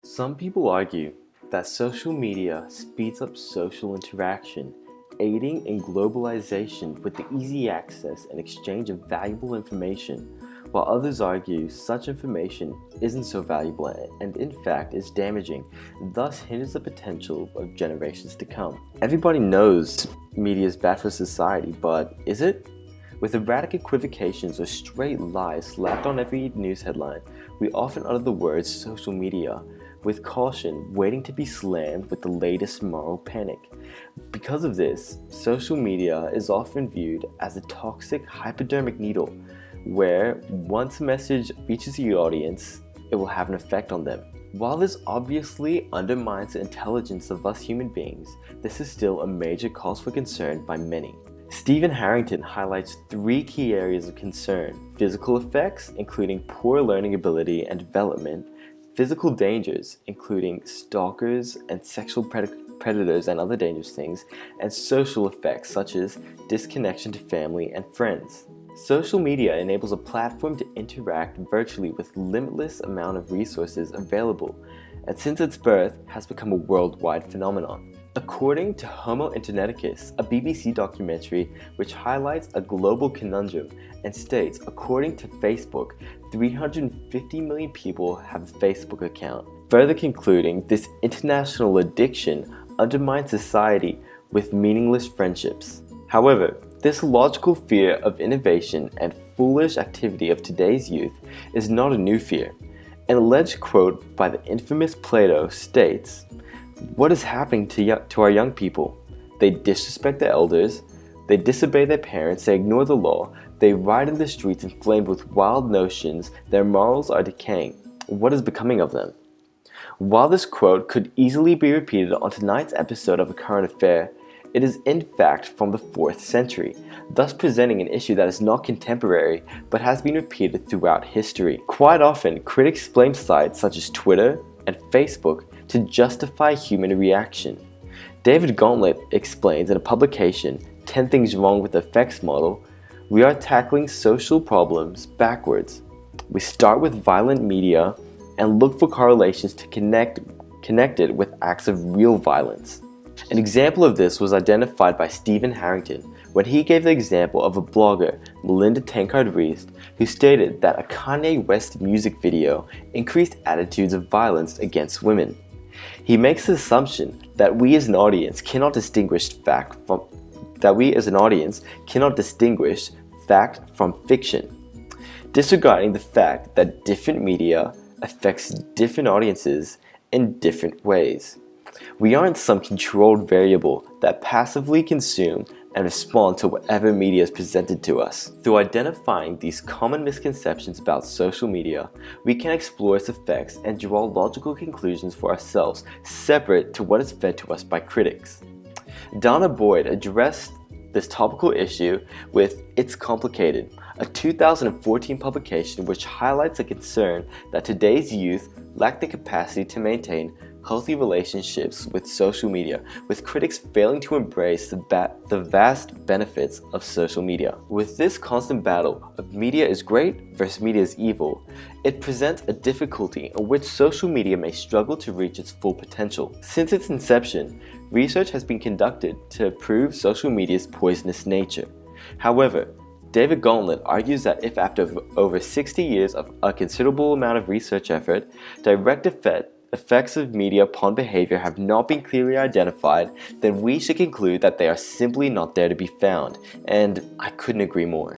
Some people argue that social media speeds up social interaction, aiding in globalization with the easy access and exchange of valuable information, while others argue such information isn't so valuable and in fact is damaging, thus hinders the potential of generations to come. Everybody knows media is bad for society, but is it? With erratic equivocations or straight lies slapped on every news headline, we often utter the words social media with caution, waiting to be slammed with the latest moral panic. Because of this, social media is often viewed as a toxic hypodermic needle, where once a message reaches your audience, it will have an effect on them. While this obviously undermines the intelligence of us human beings, this is still a major cause for concern by many. Stephen Harrington highlights three key areas of concern: physical effects, including poor learning ability and development; physical dangers, including stalkers and sexual predators and other dangerous things; and social effects, such as disconnection to family and friends. Social media enables a platform to interact virtually with limitless amount of resources available, and since its birth has become a worldwide phenomenon. According to Homo Interneticus, a BBC documentary which highlights a global conundrum and states, according to Facebook, 350 million people have a Facebook account, further concluding this international addiction undermines society with meaningless friendships. However, this logical fear of innovation and foolish activity of today's youth is not a new fear. An alleged quote by the infamous Plato states, "What is happening to our young people? They disrespect their elders, they disobey their parents, they ignore the law, they ride in the streets inflamed with wild notions, their morals are decaying. What is becoming of them?" While this quote could easily be repeated on tonight's episode of A Current Affair, it is in fact from the 4th century, thus presenting an issue that is not contemporary but has been repeated throughout history. Quite often, critics blame sites such as Twitter and Facebook to justify human reaction. David Gauntlet explains in a publication, 10 Things Wrong with the Effects Model, we are tackling social problems backwards. We start with violent media and look for correlations to connect it with acts of real violence. An example of this was identified by Stephen Harrington when he gave the example of a blogger, Melinda Tankard-Reist, who stated that a Kanye West music video increased attitudes of violence against women. He makes the assumption that we as an audience cannot distinguish fact from fiction, disregarding the fact that different media affects different audiences in different ways. We aren't some controlled variable that passively consume and respond to whatever media is presented to us. Through identifying these common misconceptions about social media, we can explore its effects and draw logical conclusions for ourselves separate to what is fed to us by critics. Donna Boyd addressed this topical issue with It's Complicated, a 2014 publication which highlights a concern that today's youth lack the capacity to maintain healthy relationships with social media, with critics failing to embrace the vast benefits of social media. With this constant battle of media is great versus media is evil, it presents a difficulty in which social media may struggle to reach its full potential. Since its inception, research has been conducted to prove social media's poisonous nature. However, David Gauntlet argues that if after over 60 years of a considerable amount of research effort, direct effects of media upon behavior have not been clearly identified, then we should conclude that they are simply not there to be found, and I couldn't agree more.